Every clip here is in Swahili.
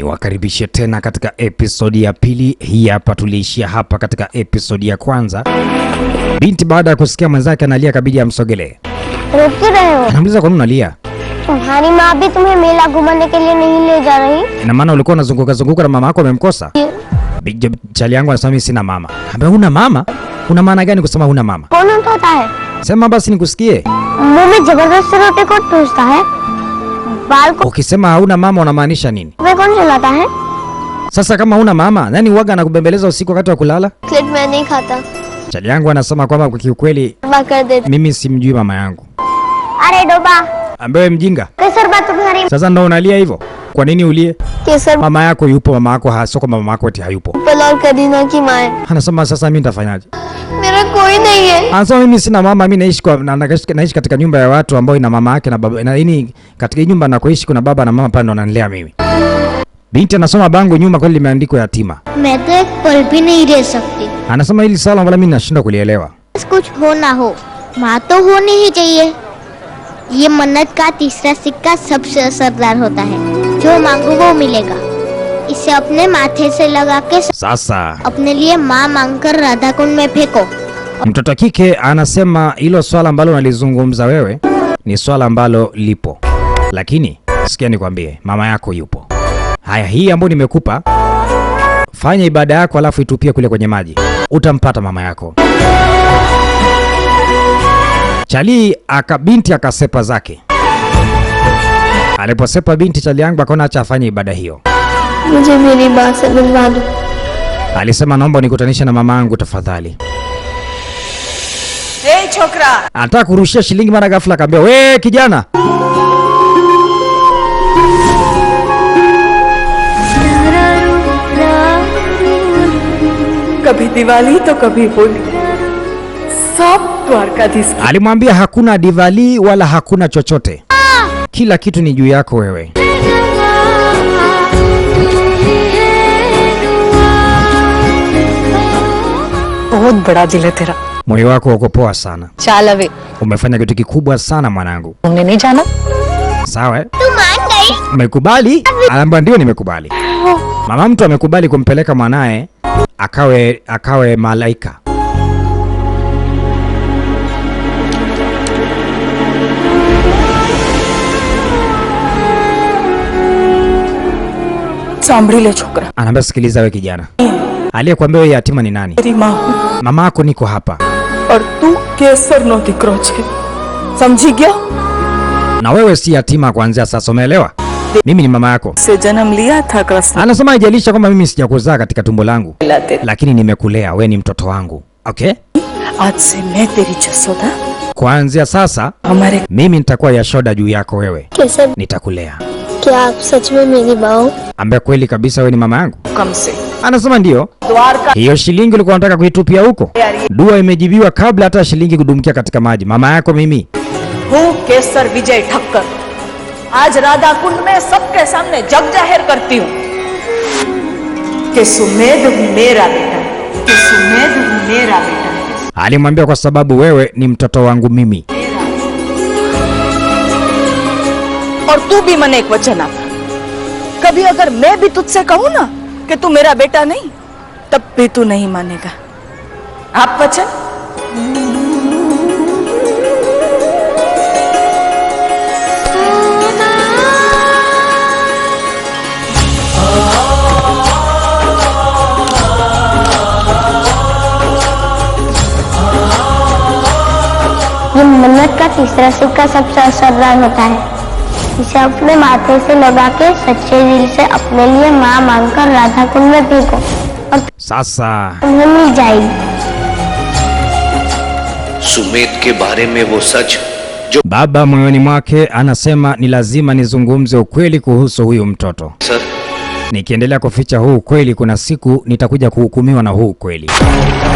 Niwakaribishe tena katika episodi ya pili. Hii hapa tuliishia hapa katika episodi ya kwanza. Binti baada ya kusikia mwenzake analia kabidi amsogelee. Anamuuliza kwa nini unalia? तुम्हारी माँ भी तुम्हें मेला घुमाने के लिए नहीं ले जा रही? Ina maana ulikuwa unazunguka na mama yako amemkosa? Chali yangu anasema mimi sina mama. Ambaye huna mama? Una maana gani kusema huna mama? कौन उठाता है? Sema basi nikusikie. मुंह में जबरदस्ती रोटी को ठूसता है? बाल को Ukisema hauna mama unamaanisha nini? वे कौन चलाता है? Sasa kama huna mama, nani uaga anakubembeleza usiku wakati wa kulala? Plate मैं नहीं खाता। Chali yangu anasema kwamba kwa kiukweli कर देते। mimi simjui mama yangu. अरे डोबा, Ambaye mjinga. केसर बात तुम्हारी। Sasa ndo unalia hivyo? Kwa nini ulie? केसर Mama yako yupo, mama yako hasio kwa mama yako eti hayupo. और करीना की माँ है। Anasema sasa mimi nitafanyaje? मेरा कोई नहीं है। Anasema mimi sina mama, mimi naishi katika nyumba ya watu ambao ina mama yake na baba. Na ini katika nyumba nakoishi kuna baba na mama pale ndo wananilea mimi. Binti anasoma bango nyuma kweli limeandikwa yatima. मैं तो एक पल भी नहीं रह सकती। Anasema hili swala wala mimi nashindwa kulielewa. कुछ हो ना हो, माँ तो होनी ही चाहिए। ये मन्नत का तीसरा सिक्का सबसे असरदार होता है। जो मांगो वो मिलेगा। इसे अपने माथे से लगा के Sasa अपने लिए माँ मांगकर राधा कुंड में फेंको। mtoto kike anasema hilo swala ambalo unalizungumza wewe ni swala ambalo lipo. Lakini sikia nikwambie, mama yako yupo. Haya, hii ambayo nimekupa, fanya ibada yako alafu itupie kule kwenye maji. Utampata mama yako. Chali binti akasepa zake. Aliposepa binti, chali yangu akaona acha afanye ibada hiyo. मुझे मेरी बात से मिलवा दो। Alisema naomba unikutanishe na mama yangu tafadhali. Hey chokra, Anataka kurushia shilingi mara ghafla akamwambia, "We kijana." कभी दिवाली तो कभी होली, सब Dwarkadhish. Alimwambia hakuna Diwali wala hakuna chochote. Kila kitu ni juu yako wewe. बहुत बड़ा दिल है तेरा। Moyo wako uko poa sana. चल away, Umefanya kitu kikubwa sana mwanangu. तुमने नहीं जाना? Sawa eh? तू मान गई? Umekubali? Anaambia ndio nimekubali. Mama mtu amekubali kumpeleka mwanae akawe malaika. सांभड़ी ले छोकरा, Anaambia sikiliza wewe kijana. Aliyekwambia wewe yatima ni nani? तेरी माँ हूँ Mama yako niko hapa. और तू केसर नो दिकरो छे, समझी गया? Na wewe si yatima kuanzia sasa, umeelewa? Mimi ni mama yako. से जन्म लिया था Krishna Anasema haijalisha kwamba mimi sijakuzaa katika tumbo langu, लाते। lakini nimekulea, wewe ni mtoto wangu. Okay? आज से मैं तेरी जसोदा, Kuanzia sasa हमारे mimi nitakuwa Yashoda juu yako wewe. केसर, Nitakulea. क्या आप सच में मेरी माँ हो? Ambaye kweli kabisa wewe ni mama yangu? कम से Anasema ndio. Dwarka Hiyo shilingi ulikuwa unataka kuitupia huko? Dua imejibiwa kabla hata shilingi kudumkia katika maji. Mama yako mimi. हूँ केसर विजय ठक्कर। आज राधा कुंड में सबके सामने जग जाहिर करती हूँ कि सुमेध मेरा बेटा है, कि सुमेध मेरा बेटा है। Alimwambia kwa sababu wewe ni mtoto wangu mimi. और तू भी मन एक वचन आप, कभी अगर मैं भी तुझसे कहूँ ना कि तू मेरा बेटा नहीं, तब भी तू नहीं मानेगा। आप वचन? ये मन्नत का तीसरा सिक्का सबसे असरदार होता है। इसे अपने माथे से लगा के सच्चे दिल से अपने लिए माँ मांगकर राधा कुंड में फेंको और Sasa तुम्हें मिल जाएगी। सुमेध के बारे में वो सच जो baba moyoni mwake anasema ni lazima nizungumze ukweli kuhusu huyu mtoto. Sir Nikiendelea kuficha huu ukweli, kuna siku nitakuja kuhukumiwa na huu ukweli.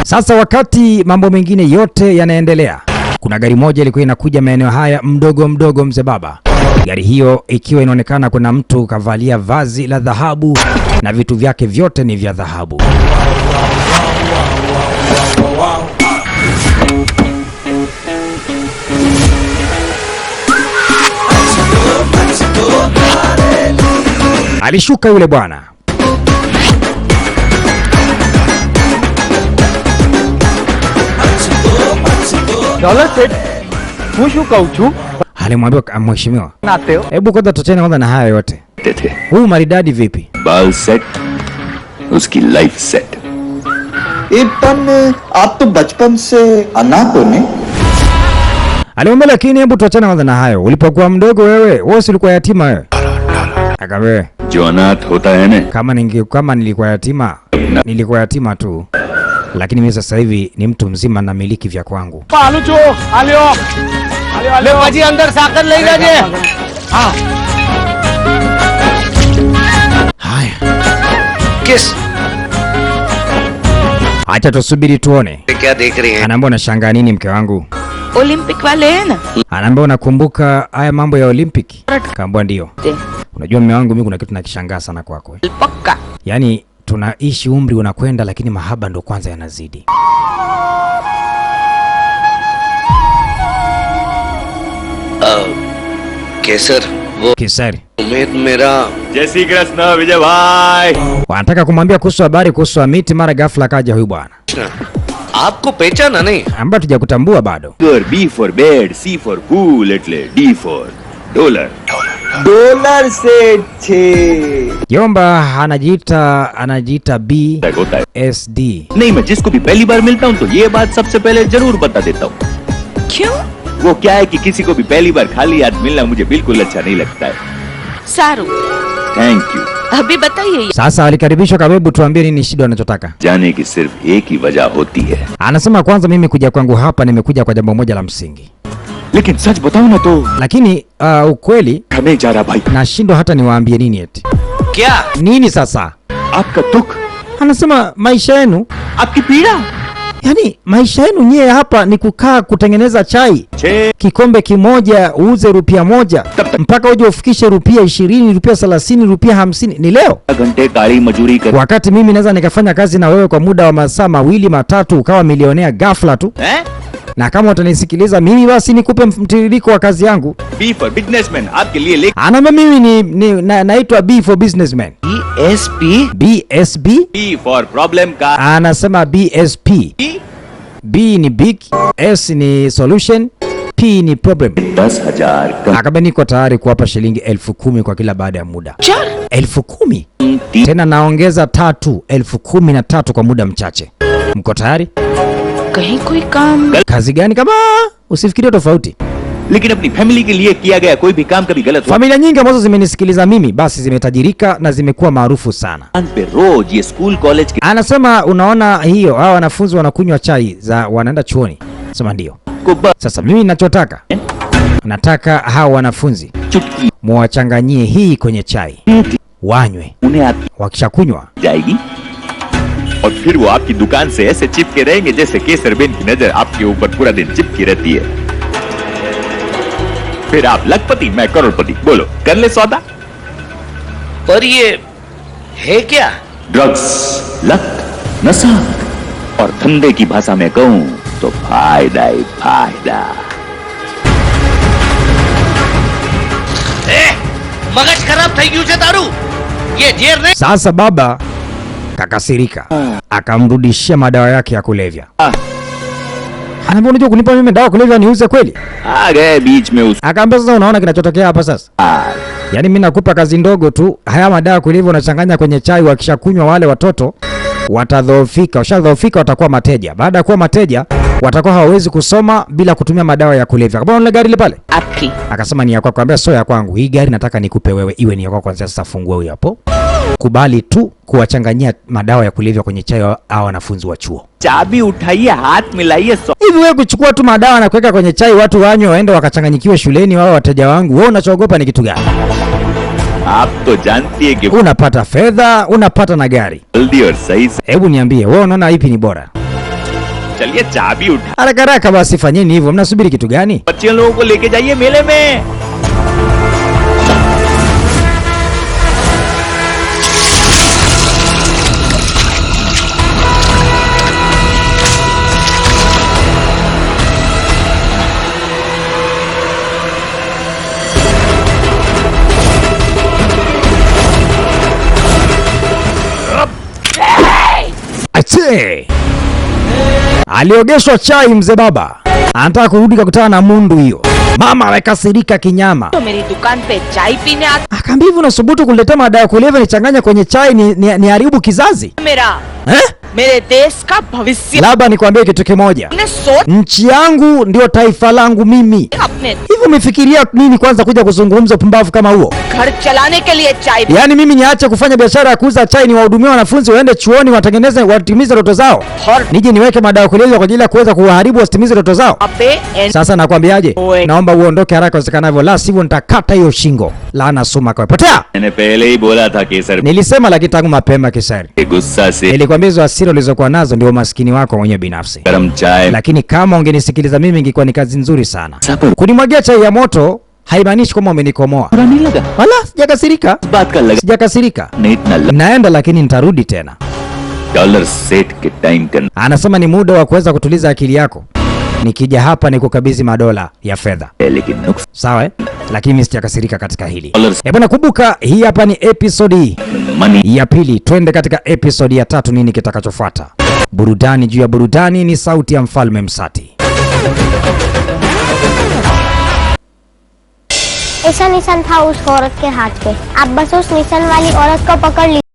Sasa wakati mambo mengine yote yanaendelea, kuna gari moja ilikuwa inakuja maeneo haya mdogo mzee baba. Gari hiyo ikiwa inaonekana kuna mtu kavalia vazi la dhahabu na vitu vyake vyote ni vya dhahabu. Alishuka yule bwana. Dollar set હું શું કહું છું Alimwambia mheshimiwa, आते हो hebu kwanza tuachane kwanza na haya yote. थे Huu maridadi vipi? बाल सेट उसकी life set एक पन आप तो बचपन से अनाथ हो ने Alimwambia lakini hebu tuachane kwanza na hayo. Ulipokuwa mdogo wewe si ulikuwa yatima wewe? Akamwambia जो अनाथ होता है ना kama nilikuwa yatima tu. Lakini mimi sasa hivi ni mtu mzima na miliki vya kwangu. आलू चो आलियो आलियो बाजी अंदर साकर ले जाजे हां Haya, किस acha tusubiri tuone. क्या देख रही हैं? Anaambia unashangaa nini mke wangu? Olympic वाले हैं ना Anaambia unakumbuka haya mambo ya Olympic? Kaambia ndio. Unajua mume wangu mimi kuna kitu nakishangaa sana kwako. पक्का Yaani tunaishi umri unakwenda lakini mahaba ndo kwanza yanazidi. केसर वो Kisari. उम्मीद मेरा जय श्री कृष्ण विजय भाई Wanataka kumwambia kuhusu habari kuhusu Amiti, mara ghafla kaja huyu bwana. आपको पहचाना नहीं? Ambaye tujakutambua bado. B for bed, C for pool, એટલે D for dollar. Dollar set छे Jomba anajiita होता है BSD. नहीं, मैं जिसको भी पहली बार मिलता हूँ तो ये बात सबसे पहले जरूर बता देता हूँ। क्यों वो क्या है कि किसी को भी पहली बार खाली हाथ मिलना मुझे बिल्कुल अच्छा नहीं लगता है। सारू थैंक यू। अभी बताइए Sasa alikaribishwa kabebu, tuambie nini shida anachotaka. जाने की सिर्फ एक ही वजह होती है, Anasema kwanza mimi kuja kwangu hapa nimekuja kwa jambo moja la msingi. लेकिन सच बताऊँ ना तो Lakini ukweli नहीं जा रहा भाई। nashindwa hata niwaambie nini eti. क्या? Nini sasa? आपका दुख, Anasema maisha yenu, आपकी पीड़ा। yani maisha yenu nyie hapa ni kukaa kutengeneza chai. Kikombe kimoja uuze rupia moja mpaka uje ufikishe rupia 20, rupia 30, rupia 50. Ni leo? घंटे काली मजूरी कर Wakati mimi naweza nikafanya kazi na wewe kwa muda wa masaa 2 matatu ukawa milionea ghafla tu. Na kama utanisikiliza mimi basi nikupe mtiririko wa kazi yangu. B for businessman आपके लिए ले Anaambia mimi naitwa B for businessman. ESP BSB? B for problem का Anasema BSP. B ni big, S ni solution, P ni problem. 10,000 Akaambia niko tayari kuwapa shilingi 10,000 kwa kila baada ya muda. 10,000? कम Tena naongeza 3, 13,000 kwa muda mchache. Mko tayari? कहीं कोई काम Kazi gani kama? Usifikirie tofauti. लेकिन अपनी फैमिली के लिए किया गया कोई भी काम कभी गलत हो Familia nyingi ambazo zimenisikiliza mimi basi zimetajirika na zimekuwa maarufu sana. पे रोज ये स्कूल कॉलेज के Anasema unaona hiyo hawa wanafunzi wanakunywa chai za wanaenda chuoni. Sema ndio. को बस Sasa mimi ninachotaka nataka hawa wanafunzi चुटकी muwachanganyie hii kwenye chai. Wanywe. उन्हें आती Wakishakunywa जाएगी और फिर वो आपकी दुकान से ऐसे चिपके रहेंगे जैसे केसर बेन की नजर आपके ऊपर पूरा दिन चिपकी रहती है। फिर आप लखपति मैं करोड़पति, बोलो कर ले सौदा। पर ये है क्या? ड्रग्स, लत, नशा और धंधे की भाषा में कहूं तो फायदा ही फायदा। मगज खराब થઈ ગયું છે તારું. ये ઝેર નહીં. Sasa baba kakasirika, akamrudishia madawa yake ya kulevya. Anaambia unajua kunipa mimi dawa kulevya niuze kweli? आ गए बीच में उस Akaambia sasa unaona kinachotokea hapa sasa? Yaani mimi nakupa kazi ndogo tu, haya madawa kulevya unachanganya kwenye chai, wakishakunywa wale watoto watadhoofika, washadhoofika watakuwa mateja. Baada ya kuwa mateja watakuwa hawawezi kusoma bila kutumia madawa ya kulevya. Kama una gari ile pale? आपकी Akasema ni ya kwako. Akamwambia sio ya kwangu. Hii gari nataka nikupe wewe iwe ni ya kwako kwanza. Sasa fungua huyo hapo. Kubali tu kuwachanganyia madawa ya kulevya kwenye chai hao wanafunzi wa chuo. चाबी उठाइए हाथ मिलाइए Hivi wewe kuchukua tu madawa na kuweka kwenye chai watu wanywe waende wakachanganyikiwe shuleni wao wateja wangu. Wewe unachoogopa ni kitu gani? आप तो जानती है कि Unapata fedha, unapata na gari. जल्दी और सही से Hebu niambie, wewe unaona ipi ni bora? चलिए चाबी उठा Haraka haraka basi fanyeni hivyo. Mnasubiri kitu gani? बच्चे लोगों को लेके जाइए मेले में। Aliogeshwa chai mzee baba, anataka kurudi kukutana na mundu hiyo. Mama amekasirika kinyama, तो मेरी दुकान पे चाय पीने आता akaambia hivi, unasubutu kuletea madawa ya kulevya nichanganya kwenye chai ni haribu kizazi मेरा eh? मेरे देश का भविष्य Labda nikwambie kitu kimoja, ने सोच nchi yangu ndio taifa langu mimi. अपने Hivi umefikiria nini kwanza kuja kuzungumza upumbavu kama huo? घर चलाने के लिए चाय Yaani mimi niache kufanya biashara ya kuuza chai, ni wahudumia wanafunzi waende chuoni watengeneze, watimize ndoto zao, nije niweke madawa ya kulevya kwa ajili ya kuweza kuwaharibu wasitimize ndoto zao? पे Sasa nakwambiaje, naomba uondoke haraka iwezekanavyo, la sivyo nitakata hiyo shingo. Laana suma kwa potea. मैंने पहले ही बोला था केसर Nilisema lakini tangu mapema Kisari, के गुस्सा से nilikwambia hizo hasira ulizokuwa nazo ndio umaskini wako mwenyewe binafsi, गरम चाय lakini kama ungenisikiliza mimi ingekuwa ni kazi nzuri sana. पर Kunimwagia chai ya moto haimaanishi kwamba umenikomoa. बुरा नहीं लगा। Wala sijakasirika, इस बात का लगा sijakasirika. नहीं इतना लगा। Naenda lakini nitarudi tena. Dollar set के टाइम का Anasema ni muda wa kuweza kutuliza akili yako. Nikija hapa ni kukabidhi madola ya fedha, है लेकिन नुक्स sawa eh? Lakini mimi sijakasirika katika hili. Dollars. Bwana, kumbuka hii hapa ni episode money ya pili. Twende katika episode ya tatu, nini kitakachofuata? Burudani juu ya burudani, ni sauti ya Mfalme Msati. ऐसा निशान था उस औरत के हाथ पे। आप बस उस निशान वाली औरत को पकड़ लीजिए।